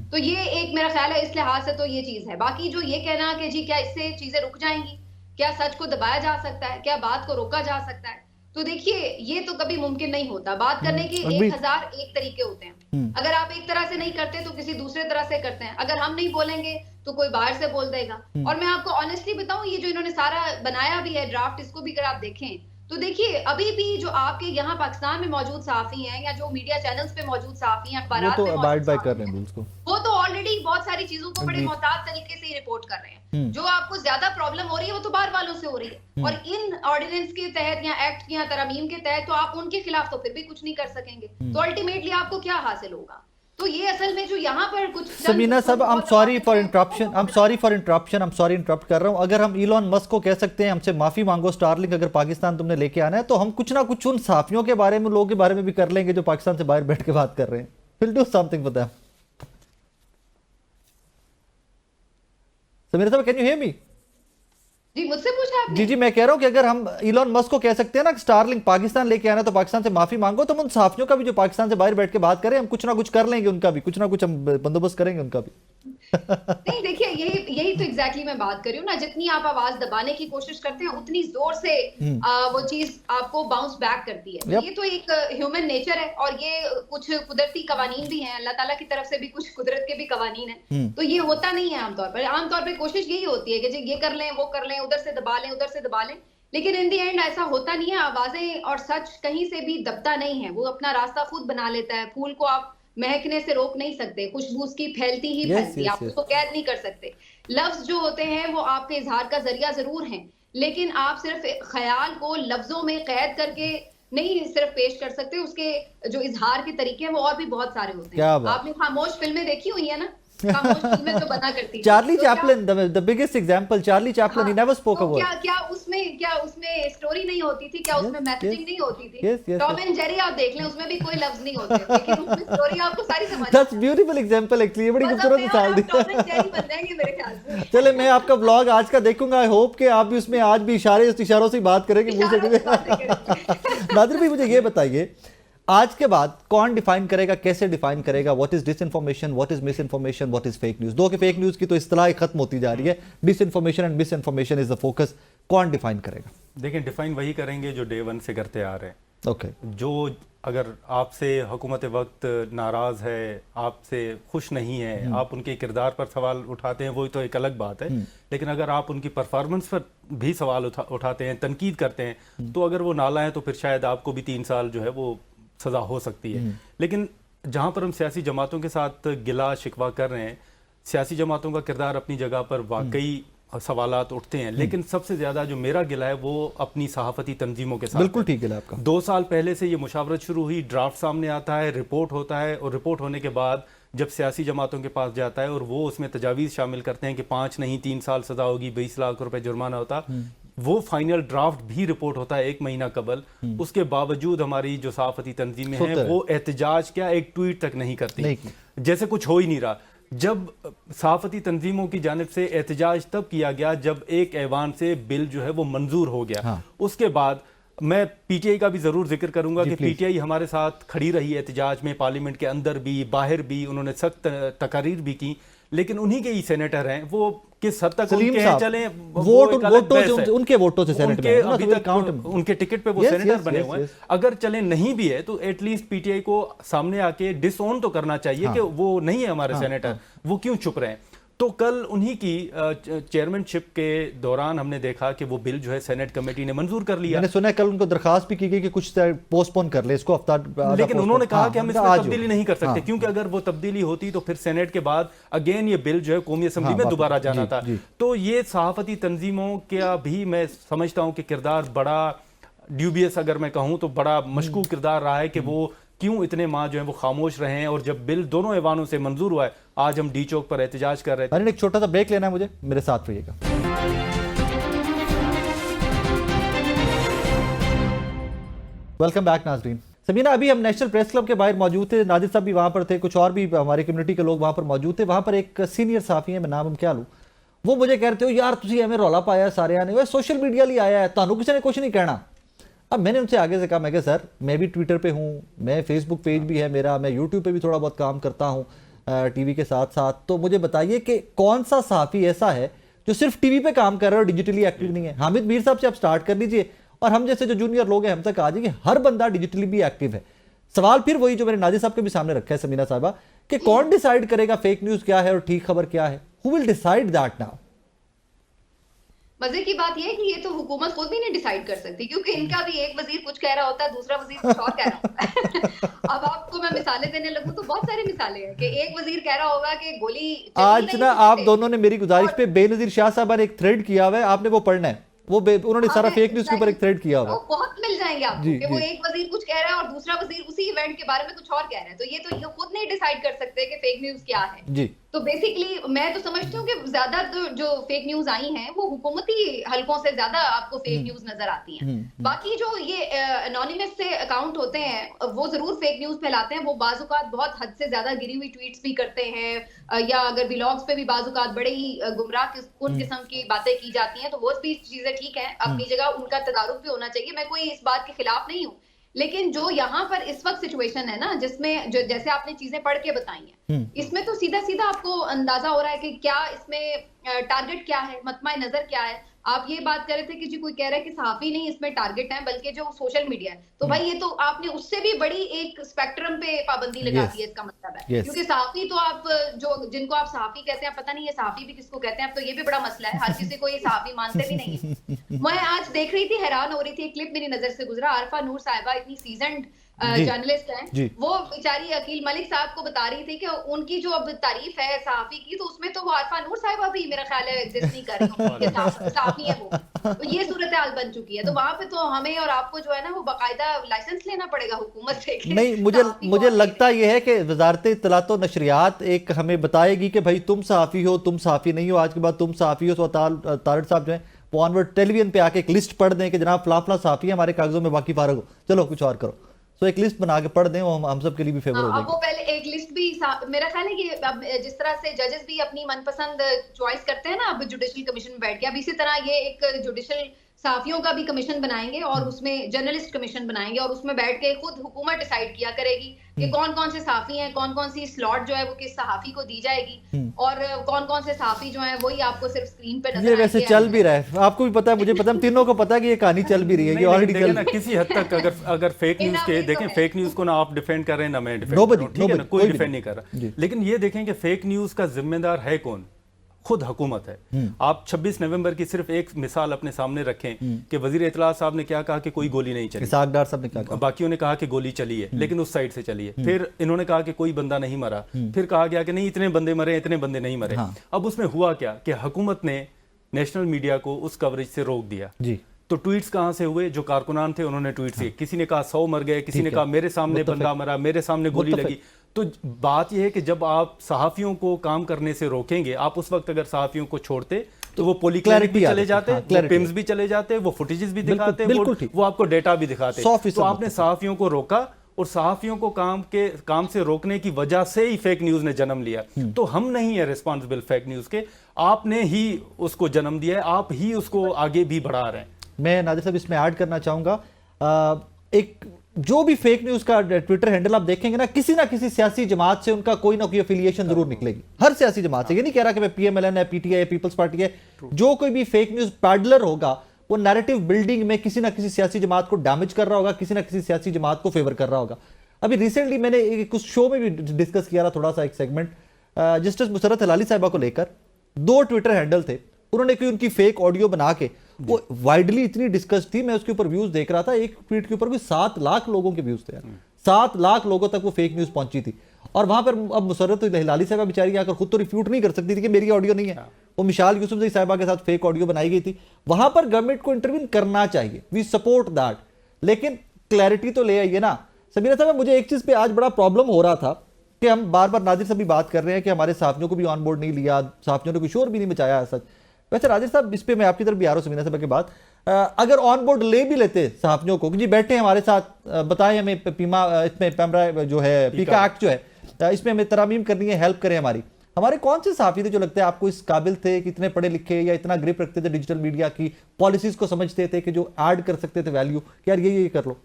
[SPEAKER 4] तो ये एक मेरा ख्याल है इस लिहाज से तो ये चीज है। बाकी जो ये कहना कि जी क्या इससे चीजें रुक जाएंगी, क्या सच को दबाया जा सकता है, क्या बात को रोका जा सकता है, तो देखिए ये तो कभी मुमकिन नहीं होता। बात करने के 1001 तरीके होते हैं। अगर आप एक तरह से नहीं करते तो किसी दूसरे तरह से करते हैं। अगर हम नहीं बोलेंगे तो कोई बाहर से बोल देगा। और मैं आपको ऑनेस्टली बताऊं, ये जो इन्होंने सारा बनाया भी है ड्राफ्ट, इसको भी अगर आप देखें तो देखिए अभी भी जो आपके यहाँ पाकिस्तान में मौजूद सहाफी हैं या जो मीडिया चैनल्स पे मौजूद सहाफी हैं, अखबारात में मौजूद सहाफी हैं, वो तो ऑलरेडी बहुत सारी चीजों को बड़े मोहतात तरीके से ही रिपोर्ट कर रहे हैं। जो आपको ज्यादा प्रॉब्लम हो रही है वो तो बाहर वालों से हो रही है, और इन ऑर्डिनेंस के तहत या एक्ट या तरमीम के तहत तो आप उनके खिलाफ तो फिर भी कुछ नहीं कर सकेंगे। तो अल्टीमेटली आपको क्या हासिल होगा? तो ये असल में जो यहाँ पर कुछ
[SPEAKER 1] समीना साहब, I am sorry for interrupt कर रहा हूँ। अगर हम इलॉन मस्क को कह सकते हैं हमसे माफी मांगो स्टारलिंक अगर पाकिस्तान तुमने लेके आना है, तो हम कुछ ना कुछ उन सहाफियों के बारे में, लोगों के बारे में भी कर लेंगे जो पाकिस्तान से बाहर बैठ के बात कर रहे हैं। Will do something for them. Samina साहब, कैन यू हियर मी?
[SPEAKER 4] जी, मुझसे पूछा आपने?
[SPEAKER 1] जी, मैं कह रहा हूं कि अगर हम इलॉन मस्क को कह सकते हैं ना स्टारलिंक पाकिस्तान लेके आना, तो पाकिस्तान से माफी मांगो, तो हम उन सहाफियों का भी जो पाकिस्तान से बाहर बैठ के बात करें, हम कुछ ना कुछ कर लेंगे, उनका भी कुछ ना कुछ हम बंदोबस्त करेंगे उनका भी।
[SPEAKER 4] नहीं, देखिए यही तो एग्जैक्टली मैं बात कर रही हूँ ना, जितनी आप आवाज दबाने की कोशिश करते हैं उतनी जोर से वो चीज आपको बाउंस बैक करती है। ये तो एक ह्यूमन नेचर है, और ये कुछ कुदरती कवानीन भी हैं, अल्लाह ताला की तरफ से भी कुछ कुदरत के भी कवानीन हैं। तो ये होता नहीं है आमतौर पर कोशिश यही होती है कि जी ये कर लें, वो कर लें, उधर से दबा लें, उधर से दबा लें, लेकिन इन दी एंड ऐसा होता नहीं है। आवाजें और सच कहीं से भी दबता नहीं है, वो अपना रास्ता खुद बना लेता है। फूल को आप महकने से रोक नहीं सकते, खुशबू उसकी फैलती ही फैलती है, आप उसको कैद नहीं कर सकते। लफ्ज जो होते हैं वो आपके इजहार का जरिया जरूर हैं, लेकिन आप सिर्फ ख्याल को लफ्जों में कैद करके नहीं सिर्फ पेश कर सकते, उसके जो इजहार के तरीके हैं वो और भी बहुत सारे होते हैं। आपने खामोश फिल्में देखी हुई है ना, जो बना करती थी
[SPEAKER 1] Charlie Chaplin, the biggest example, Charlie Chaplin, he never spoke a word।
[SPEAKER 4] क्या उसमें स्टोरी नहीं होती थी? क्या उसमें मैसेजिंग नहीं होती थी? टॉम एंड जेरी आप देख लें, उसमें भी कोई लफ्ज नहीं होते, लेकिन उसमें स्टोरी आपको सारी समझ।
[SPEAKER 1] That's beautiful example actually, ये बड़ी खूबसूरत मिसाल दी।
[SPEAKER 4] टॉम एंड जेरी बन जाएंगे मेरे ख्याल से।
[SPEAKER 1] चले, मैं आपका ब्लॉग आज का देखूंगा, आई होप कि आप भी उसमें आज भी इशारों से बात करेंगे मुझसे। नादिर भाई, मुझे ये बताइए, आज के बाद कौन डिफाइन करेगा, कैसे डिफाइन करेगा what is disinformation, what is miss information, what is fake news? दो के फेक न्यूज की तो इस्तिलाह खत्म होती जा रही है, disinformation and miss information is the focus. कौन डिफाइन करेगा?
[SPEAKER 3] देखिए, डिफाइन वही करेंगे जो डे वन से करते आ रहे हैं।
[SPEAKER 1] ओके,
[SPEAKER 3] जो अगर आपसे हुकूमत वक्त नाराज है, आपसे खुश नहीं है, आप उनके किरदार पर सवाल उठाते हैं, वो तो एक अलग बात है। लेकिन अगर आप उनकी परफॉर्मेंस पर भी सवाल उठाते हैं, तनकीद करते हैं, तो अगर वो नाला है तो फिर शायद आपको भी 3 साल जो है वो सजा हो सकती है। लेकिन जहां पर हम सियासी जमातों के साथ गिला शिकवा कर रहे हैं, सियासी जमातों का किरदार अपनी जगह पर वाकई सवालात उठते हैं, लेकिन सबसे ज्यादा जो मेरा गिला है वो अपनी सहाफती तंजीमों के साथ।
[SPEAKER 1] बिल्कुल ठीक गिला आपका।
[SPEAKER 3] 2 साल पहले से ये मुशावरत शुरू हुई, ड्राफ्ट सामने आता है, रिपोर्ट होता है, और रिपोर्ट होने के बाद जब सियासी जमातों के पास जाता है और वो उसमें तजावीज़ शामिल करते हैं कि 5 नहीं 3 साल सजा होगी, 20 लाख रुपए जुर्माना होता, वो फाइनल ड्राफ्ट भी रिपोर्ट होता है 1 महीना कबल। उसके बावजूद हमारी जो सहाफती तंजीमें हैं वो एहतजाज क्या एक ट्वीट तक नहीं करती, जैसे कुछ हो ही नहीं रहा। जब सहाफती तंजीमों की जानिब से एहतजाज तब किया गया जब एक ऐवान से बिल जो है वो मंजूर हो गया। उसके बाद मैं पीटीआई का भी जरूर जिक्र करूंगा कि पीटीआई हमारे साथ खड़ी रही एहतजाज में, पार्लियामेंट के अंदर भी बाहर भी, उन्होंने सख्त तकारीर भी की, लेकिन उन्हीं के ही सेनेटर हैं, वो किस हद तक उनके हैं, चले
[SPEAKER 1] उनके वोटों से सेनेट में
[SPEAKER 3] अभी तक उनके टिकट पे वो सेनेटर बने हुए हैं। अगर चले नहीं भी है तो एटलीस्ट पीटीआई को सामने आके डिसओन तो करना चाहिए कि वो नहीं है हमारे सेनेटर, वो क्यों चुप रहे हैं। तो कल उन्हीं की चेयरमैनशिप के दौरान हमने देखा कि वो बिल जो है सेनेट कमेटी ने मंजूर कर लिया।
[SPEAKER 1] मैंने सुना है कल उनको दरखास्त भी की गई कि कुछ पोस्टपोन कर ले इसको, हफ्ता,
[SPEAKER 3] लेकिन उन्होंने कहा कि हम इसमें
[SPEAKER 1] आज
[SPEAKER 3] तब्दीली नहीं कर सकते, क्योंकि अगर वो तब्दीली होती तो फिर सेनेट के बाद अगेन ये बिल जो है कौमी असेंबली में दोबारा जाना था। तो ये सहाफती तंजीमों का भी मैं समझता हूं कि किरदार बड़ा ड्यूबियस, अगर मैं कहूं तो बड़ा मशकूक किरदार रहा है कि वो क्यों इतने माह जो है वो खामोश रहे हैं। और जब बिल दोनों ऐवानों से मंजूर हुआ है, आज हम डी चौक पर एहतजाज कर रहे थे।
[SPEAKER 1] एक छोटा सा ब्रेक लेना है मुझे, मेरे साथ रहिएगा। वेलकम बैक नाजरीन। सबीना, अभी हम नेशनल प्रेस क्लब के बाहर मौजूद थे, नादिर साहब भी वहां पर थे, कुछ और भी हमारी कम्युनिटी के लोग वहां पर मौजूद थे। वहां पर एक सीनियर साफी है, मैं नाम क्या लूं, वो मुझे कहते हो यार तुझे हमें रौला पाया सारे आने हुए सोशल मीडिया लिए आया है, तानू किसी ने कुछ नहीं कहना। अब मैंने उनसे आगे से कहा, मैं क्या सर मैं भी ट्विटर पे हूँ, मैं फेसबुक पेज भी है मेरा, मैं यूट्यूब पे भी थोड़ा बहुत काम करता हूँ टीवी के साथ साथ, तो मुझे बताइए कि कौन सा सहाफ़ी ऐसा है जो सिर्फ टीवी पे काम कर रहा है और डिजिटली एक्टिव नहीं है। हामिद मीर साहब से आप स्टार्ट कर लीजिए और हम जैसे जो जूनियर लोग हैं हम तक आ जाइए, हर बंदा डिजिटली भी एक्टिव है। सवाल फिर वही जो मैंने नादिर साहब के भी सामने रखा है समीना साहबा, कि कौन डिसाइड करेगा फेक न्यूज़ क्या है और ठीक खबर क्या है? Who will decide that now?
[SPEAKER 4] मजे की बात यह है कि ये तो हुकूमत खुद भी नहीं डिसाइड कर सकती, क्योंकि इनका भी एक वजीर कुछ कह रहा होता है, दूसरा वजीर कुछ और कह रहा होता है। अब आपको मैं मिसालें देने लगूं तो बहुत सारी मिसालें हैं कि एक वजीर कह रहा होगा कि गोली
[SPEAKER 1] आज ना आप दोनों ने मेरी गुजारिश पे बेनजीर शाह साहब ने एक थ्रेड किया हुआ है, आपने वो पढ़ना है, वो उन्होंने सारा फेक न्यूज़ के ऊपर एक थ्रेड किया हुआ है।
[SPEAKER 4] वो बहुत मिल जाएंगे आपको कि वो एक वजीर कुछ कह रहा है और दूसरा वजीर उसी इवेंट के बारे में कुछ और कह रहा है, तो ये खुद नहीं डिसाइड कर सकते कि फेक न्यूज़ क्या है जी। तो बेसिकली मैं तो समझती हूँ कि ज्यादा जो फेक न्यूज आई हैं वो हुकूमती हलकों से ज्यादा आपको फेक न्यूज नजर आती हैं। बाकी जो ये एनोनिमस से अकाउंट होते हैं वो जरूर फेक न्यूज फैलाते हैं, वो बाजुकात बहुत हद से ज्यादा गिरी हुई ट्वीट्स भी करते हैं, या अगर व्लॉग्स पे भी बाजुकात बड़े ही गुमराह कुन किस्म की बातें की जाती हैं, तो वो भी चीजें ठीक है अपनी जगह, उनका तदारुक भी होना चाहिए, मैं कोई इस बात के खिलाफ नहीं हूँ। लेकिन जो यहाँ पर इस वक्त सिचुएशन है ना, जिसमें जो जैसे आपने चीजें पढ़ के बताई हैं, इसमें तो सीधा सीधा आपको अंदाजा हो रहा है कि क्या इसमें टारगेट क्या है, मतमा नजर क्या है। आप ये बात कर रहे थे कि जी कोई कह रहा है कि सहाफी नहीं इसमें टारगेट है बल्कि जो सोशल मीडिया है, तो भाई ये तो आपने उससे भी बड़ी एक स्पेक्ट्रम पे पाबंदी लगा दी है, इसका मतलब है क्योंकि सहाफी तो आप जो जिनको आप सहाफी कहते हैं, पता नहीं ये सहाफी भी किसको कहते हैं, अब तो ये भी बड़ा मसला है, हर किसी को ये सहाफी मानते भी नहीं है। मैं आज देख रही थी, हैरान हो रही थी, एक क्लिप मेरी नजर से गुजरा, आरफा नूर साहिबा इतनी सीजन्ड जर्नलिस्ट हैं, वो बेचारी अकील मलिक साहब को बता रही थी कि उनकी जो अब तारीफ है सहाफी की, तो उसमें तो वो आरफा नूर साहिबा भी मेरा ख्याल है एग्जिस्ट नहीं कर रही सहाफी है वो, तो ये सूरत हाल बन चुकी है। तो वहां पे तो हमें और आपको जो है ना वो बाकायदा लाइसेंस लेना पड़ेगा हुकूमत से।
[SPEAKER 1] नहीं, मुझे लगता ये है कि वजारत इत्तलात व नशरियात एक हमें बताएगी कि भाई तुम सहाफी हो, तुम सहाफी नहीं हो, आज के बाद तुम सहाफी हो। तो तारड़ साहब जो है वो ऑनवर्ड टेलीविजन पे आके एक लिस्ट पढ़ दें कि जनाब फला फला सहाफी है, हमारे कागजों में बाकी फारग हो, चलो कुछ और करो, तो एक लिस्ट बना के पढ़ दें, वो हम सब के लिए भी फेवर हो जाएगी।
[SPEAKER 4] वो पहले एक लिस्ट भी मेरा ख्याल है कि अब जिस तरह से जजेस भी अपनी मनपसंद चॉइस करते हैं ना, अब जुडिशल कमीशन में बैठ के, अब इसी तरह ये एक जुडिशल सहाफियों का भी कमीशन बनाएंगे और उसमें जर्नलिस्ट कमीशन बनाएंगे और उसमें बैठ के खुद हुकूमत डिसाइड किया करेगी कि कौन कौन से सहाफी हैं, कौन कौन सी स्लॉट जो है वो किस सहाफी को दी जाएगी और कौन कौन से सहाफी जो हैं वही आपको सिर्फ स्क्रीन पे नजर
[SPEAKER 1] ये वैसे चल भी रहा है, आपको भी पता है, मुझे पता है, हम तीनों को पता है कि ये कहानी चल भी रही है, ये ऑलरेडी चल
[SPEAKER 3] ना किसी हद तक। अगर फेक न्यूज के देखें, फेक न्यूज को ना आप डिफेंड कर रहे हैं ना मैं डिफेंड कर रहा हूं, ठीक है ना, कोई डिफेंड नहीं कर रहा, लेकिन ये देखें कि फेक न्यूज का जिम्मेदार है कौन? खुद हुकूमत है। आप 26 नवंबर की सिर्फ एक मिसाल अपने सामने रखें कि वजीर इत्तलात साहब ने क्या कहा कि कोई गोली नहीं चली,
[SPEAKER 1] इसाक डार साहब ने क्या कहा,
[SPEAKER 3] बाकियों ने कहा कि गोली चली है लेकिन उस साइड से चली है, फिर इन्होंने कहा कि कोई बंदा नहीं मरा, फिर कहा गया कि नहीं इतने बंदे मरे, इतने बंदे नहीं मरे। अब उसमें हुआ क्या कि हुकूमत ने नेशनल मीडिया को उस कवरेज से रोक दिया जी। तो ट्वीट्स कहां से हुए? जो कारकुनान थे उन्होंने ट्वीट किए, किसी ने कहा 100 मर गए, किसी ने कहा मेरे सामने बंदा मरा, मेरे सामने गोली लगी। तो बात यह है कि जब आप सहाफियों को काम करने से रोकेंगे, आप उस वक्त अगर सहाफियों को छोड़ते तो वो पॉलीक्लिनिक भी चले जाते, वो पिम्स भी चले जाते, वो फुटेजेस भी दिखाते, वो आपको डेटा भी दिखाते। तो आपने सहाफियों को रोका और सहाफियों को काम से रोकने की वजह से ही फेक न्यूज ने जन्म लिया। तो हम नहीं है रिस्पॉन्सिबल फेक न्यूज के, आपने ही उसको जन्म दिया है, आप ही उसको आगे भी बढ़ा रहे हैं।
[SPEAKER 1] मैं नादिर साहब इसमें ऐड करना चाहूंगा, एक जो भी फेक न्यूज का ट्विटर हैंडल आप देखेंगे ना किसी सियासी जमात से उनका कोई ना कोई एफिलिएशन जरूर निकलेगी, हर सियासी जमात से। ये नहीं कह रहा कि मैं पीएमएलएन है, पीटीआई है, पीपल्स पार्टी है, जो कोई भी फेक न्यूज पैडलर होगा वो नैरेटिव बिल्डिंग में किसी ना किसी सियासी जमात को डैमेज कर रहा होगा, किसी ना किसी सियासी जमात को फेवर कर रहा होगा। अभी रिसेंटली मैंने कुछ शो में भी डिस्कस किया था थोड़ा सा एक सेगमेंट जस्टिस मुसर्रत हलाली साहिबा को लेकर 2 ट्विटर हैंडल थे, उन्होंने कोई उनकी फेक ऑडियो बना के, वो वाइडली इतनी डिस्कस थी, मैं उसके ऊपर व्यूज देख रहा था, एक ट्वीट के ऊपर भी 7 लाख लोगों के व्यूज थे यार, 7 लाख लोगों तक वो फेक न्यूज पहुंची थी। और वहां पर अब मुसर्रत हिलाली साहबा बेचारी आकर खुद तो रिफ्यूट नहीं कर सकती थी कि मेरी ऑडियो नहीं है, वो मिशाल यूसुफजई साहिबा के साथ फेक ऑडियो बनाई गई थी। वहां पर गवर्नमेंट को इंटरवीन करना चाहिए, वी सपोर्ट दैट, लेकिन क्लैरिटी तो ले आइए ना। समीरा साहब, मुझे एक चीज पे आज बड़ा प्रॉब्लम हो रहा था कि हम बार बार नादिर से भी बात कर रहे हैं कि हमारे साथियों को भी ऑन बोर्ड नहीं लिया, साथियों ने कोई शोर भी नहीं मचाया सच। वैसे राजेश साहब, इस पे मैं आपकी तरफ भी आ रहा हूं समीरा साहब के बाद, अगर ऑन बोर्ड ले भी लेते साथियों को कि जी बैठे हमारे साथ, बताएं हमें इसमें पैमरा जो है, पीका एक्ट जो है, इसमें हमें तरामीम करनी है, हेल्प करें हमारे कौन से साथी थे जो लगता है आपको इस काबिल थे कि इतने पढ़े लिखे या इतना ग्रिप रखते थे डिजिटल मीडिया की पॉलिसीज को, समझते थे कि जो ऐड कर सकते थे वैल्यू कि यार ये कर लो।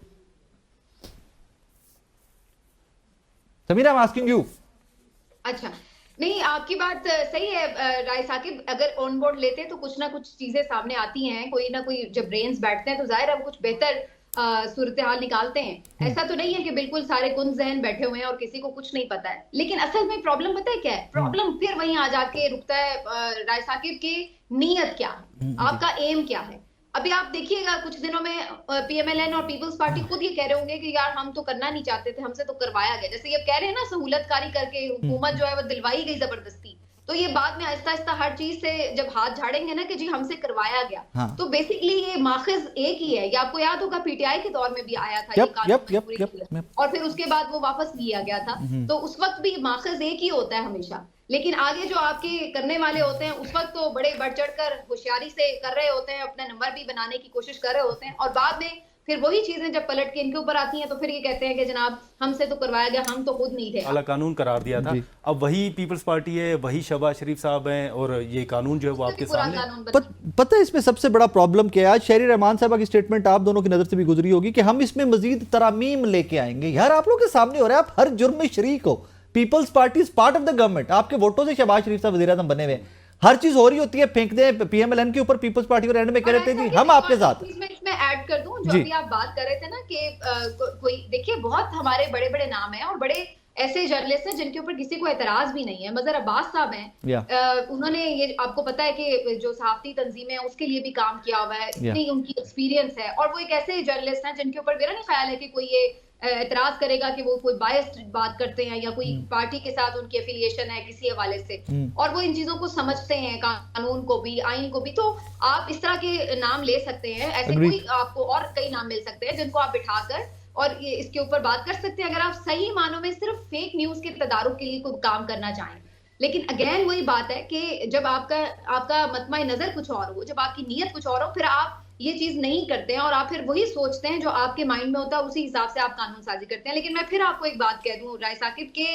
[SPEAKER 1] Sameera, I am asking you.
[SPEAKER 4] अच्छा, नहीं, आपकी बात सही है राय साकिब, अगर ऑन बोर्ड लेते तो कुछ ना कुछ चीजें सामने आती हैं, कोई ना कोई जब ब्रेन्स बैठते हैं तो जाहिर है वो कुछ बेहतर सूरत हाल निकालते हैं। ऐसा तो नहीं है कि बिल्कुल सारे कुन जहन बैठे हुए हैं और किसी को कुछ नहीं पता है, लेकिन असल में प्रॉब्लम पता है क्या है? प्रॉब्लम फिर वहीं आ जाके रुकता है राय साकिब की नीयत क्या है, आपका एम क्या है। अभी आप देखिएगा कुछ दिनों में पीएमएलएन और पीपल्स पार्टी खुद ये कह रहे होंगे कि यार हम तो करना नहीं चाहते थे, हमसे तो करवाया गया, जैसे ये कह रहे हैं ना सहूलतकारी करके हुकूमत जो है वो दिलवाई गई जबरदस्ती, तो ये बाद में आहिस्ता आहिस्ता हर चीज से जब हाथ झाड़ेंगे ना कि जी हमसे करवाया गया,
[SPEAKER 1] हाँ।
[SPEAKER 4] तो बेसिकली ये माखिज एक ही है। ये आपको याद होगा पीटीआई के दौर में भी आया था ये कानून, और फिर उसके बाद वो वापस लिया गया था, तो उस वक्त भी माखिज एक ही होता है हमेशा, लेकिन आगे जो आपके करने वाले होते हैं उस वक्त तो बड़े बढ़ चढ़कर होशियारी से कर रहे होते हैं, अपने नंबर भी बनाने की कोशिश कर रहे होते हैं, और बाद में फिर वही चीजें जब पलट के इनके ऊपर आती हैं तो फिर ये कहते हैं कि जनाब हमसे तो करवाया गया, हम तो खुद नहीं थे।
[SPEAKER 3] अला कानून करार दिया था, अब वही पीपल्स पार्टी है, वही शहबाज शरीफ साहब हैं, और ये कानून जो है वो आपके सामने।
[SPEAKER 1] पता है इसमें सबसे बड़ा प्रॉब्लम क्या है? आज शहरी रहमान साहबा की स्टेटमेंट आप दोनों की नजर से भी गुजरी होगी कि हम इसमें मजीद तरामीम लेके आएंगे। यार आप लोग के सामने हो रहा है, आप हर जुर्म में शरीक हो। People's party is part of the government, आपके वोटों से शहबाज शरीफ साहब वज़ीर आज़म बने हुए, हर चीज हो रही होती है, फेंक दे पीएमएलएन के ऊपर, पीपल्स पार्टी और एंड में कह रहे थे जी हम आपके साथ।
[SPEAKER 4] इसमें ऐड कर दूं जो अभी आप बात कर रहे थे ना कि कोई देखिए बहुत हमारे बड़े बड़े नाम हैं और बड़े ऐसे जर्नलिस्ट हैं जिनके ऊपर किसी को एतराज भी नहीं है। मजहर अब्बास साहब हैं, उन्होंने ये आपको पता है कि जो सहाफती तंजीमें हैं उसके लिए भी काम किया हुआ है, इतनी उनकी एक्सपीरियंस है, और वो एक ऐसे जर्नलिस्ट हैं जिनके ऊपर मेरा नहीं ख्याल है कि कोई ये एतराज करेगा कि वो कोई बायस्ड बात करते हैं या कोई पार्टी के साथ उनकी एफिलिएशन है किसी हवाले से, और वो इन चीजों को समझते हैं, कानून को भी, आइन को भी। तो आप इस तरह के नाम ले सकते हैं, ऐसे कोई आपको और कई नाम मिल सकते हैं जिनको आप बिठाकर और ये इसके ऊपर बात कर सकते हैं, अगर आप सही मानों में सिर्फ फेक न्यूज के तदारुक के लिए कोई काम करना चाहें। लेकिन अगेन वही बात है कि जब आपका मतमा नजर कुछ और हो, जब आपकी नीयत कुछ और हो, फिर आप ये चीज नहीं करते हैं और आप फिर वही सोचते हैं जो आपके माइंड में होता है, उसी हिसाब से आप कानून साजी करते हैं। लेकिन मैं फिर आपको एक बात कह दूं राय साकिब के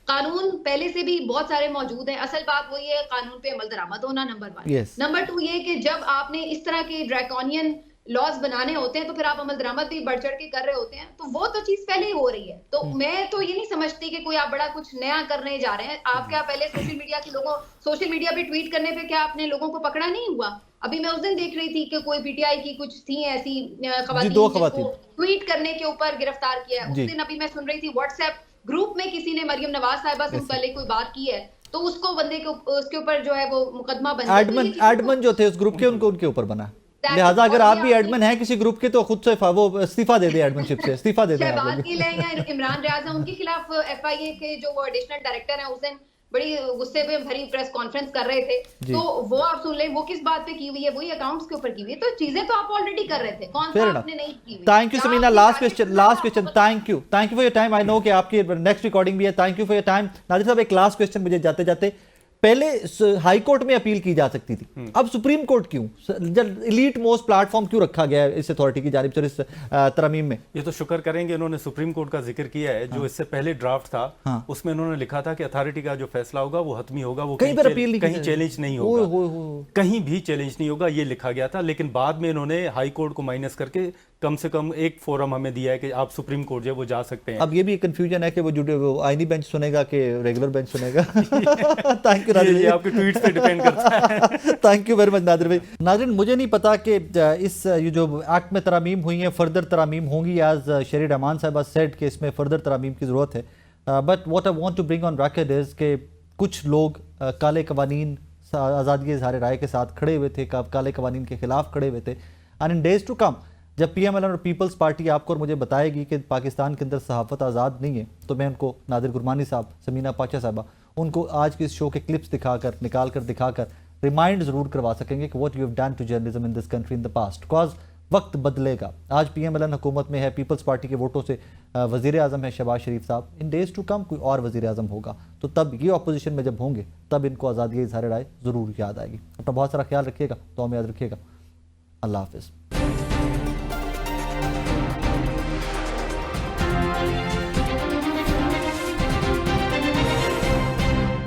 [SPEAKER 4] कानून पहले से भी बहुत सारे मौजूद हैं। असल बात वही है कानून पे अमल दरामद होना, नंबर 1। नंबर 2 ये कि जब आपने इस तरह के ड्रैकोनियन लॉज बनाने होते हैं तो फिर आप अमल दरामद भी बढ़ चढ़ के कर रहे होते हैं, तो वो तो चीज पहले ही हो रही है। तो मैं तो ये नहीं समझती कि कोई आप बड़ा कुछ नया करने जा रहे हैं। आप क्या पहले सोशल मीडिया के लोगों, सोशल मीडिया पे ट्वीट करने पे क्या आपने लोगों को पकड़ा नहीं हुआ? अभी मैं उस दिन देख रही थी कि कोई पीटीआई की कुछ थी ऐसी खवातीन जिनको ट्वीट करने के ऊपर गिरफ्तार किया है। उस दिन अभी मैं सुन रही थी व्हाट्सएप ग्रुप में किसी ने मरियम नवाज साहिबा से पहले कोई बात की है, तो उसको बंदे के उसके ऊपर जो है वो मुकदमा बना,
[SPEAKER 1] एडमिन जो थे उस ग्रुप के उनके ऊपर बना। लिहाजा अगर आप भी एडमिन हैं किसी ग्रुप के तो खुद से वो इस्तीफा दे दे, एडमिनशिप से इस्तीफा दे दें।
[SPEAKER 4] शहबाज गिल है या इमरान रियाज है, उनके खिलाफ एफआईए के जो वो एडिशनल डायरेक्टर हैं उस दिन बड़ी गुस्से में भरी प्रेस कॉन्फ्रेंस कर रहे थे, तो वो आप सुन लें वो किस बात पे की हुई है, वही अकाउंट्स के ऊपर की हुई है। तो चीजें तो आप ऑलरेडी कर रहे थे, कौन सा आपने नहीं की हुई।
[SPEAKER 1] Thank you Samina, last question. Thank you for your time. I know कि आपकी नेक्स्ट रिकॉर्डिंग भी है। Thank you for your time. Nadir साहब, एक लास्ट क्वेश्चन मुझे जाते जाते, पहले हाई कोर्ट में अपील की जा सकती थी, अब सुप्रीम कोर्ट क्यों? इलीट मोस्ट प्लेटफॉर्म क्यों रखा गया है इस अथॉरिटी की जानिब से इस तरमीम में?
[SPEAKER 3] ये तो शुक्र करेंगे इन्होंने सुप्रीम कोर्ट का जिक्र किया है। जो इससे पहले ड्राफ्ट था उसमें इन्होंने लिखा था कि अथॉरिटी का जो फैसला होगा वो हतमी होगा, वो कहीं चैलेंज नहीं होगा, कहीं भी चैलेंज नहीं होगा, ये लिखा गया था। लेकिन बाद में इन्होंने हाई कोर्ट को माइनस करके कम से कम एक फोरम हमें दिया है कि आप सुप्रीम कोर्ट जो है वो जा सकते हैं।
[SPEAKER 1] अब ये भी कंफ्यूजन है कि वो आईनी बेंच सुनेगा कि रेगुलर बेंच सुनेगा। थैंक यू नादिर,
[SPEAKER 3] ये आपके ट्वीट्स पे डिपेंड करता है।
[SPEAKER 1] Thank you very much Nadir भाई। नादिर, मुझे नहीं पता कि इस ये जो एक्ट में तरामीम हुई हैं फर्दर तरामीम होंगी, एज शहरी रहमान साहब सेड कि इसमें फर्दर तरामीम की ज़रूरत है, but what I want to bring on record is कि कुछ लोग काले कवानीन आज़ादी इजहार राय के साथ खड़े हुए थे, काले कवानीन के खिलाफ खड़े हुए थे। And in days to come जब PMLN और पीपल्स पार्टी आपको और मुझे बताएगी कि पाकिस्तान के अंदर सहाफ़त आज़ाद नहीं है, तो मैं उनको नादिर गुरमानी साहब, समीना पाचा साहबा, उनको आज के इस शो के क्लिप्स दिखाकर, निकाल कर दिखाकर रिमाइंड ज़रूर करवा सकेंगे कि what you have done to journalism in this country in the past. Because वक्त बदलेगा। आज PMLN हुकूमत में है, पीपल्स पार्टी के वोटों से वज़ीर आज़म है शहबाज शरीफ साहब। इन डेज टू कम कोई और वज़ीर आज़म होगा, तो तब ये अपोजिशन में जब होंगे तब इनको आज़ादी इज़हार राय ज़रूर याद आएगी। अपना बहुत सारा ख्याल रखिएगा, तो हमें याद रखिएगा। अल्लाह हाफ़िज़।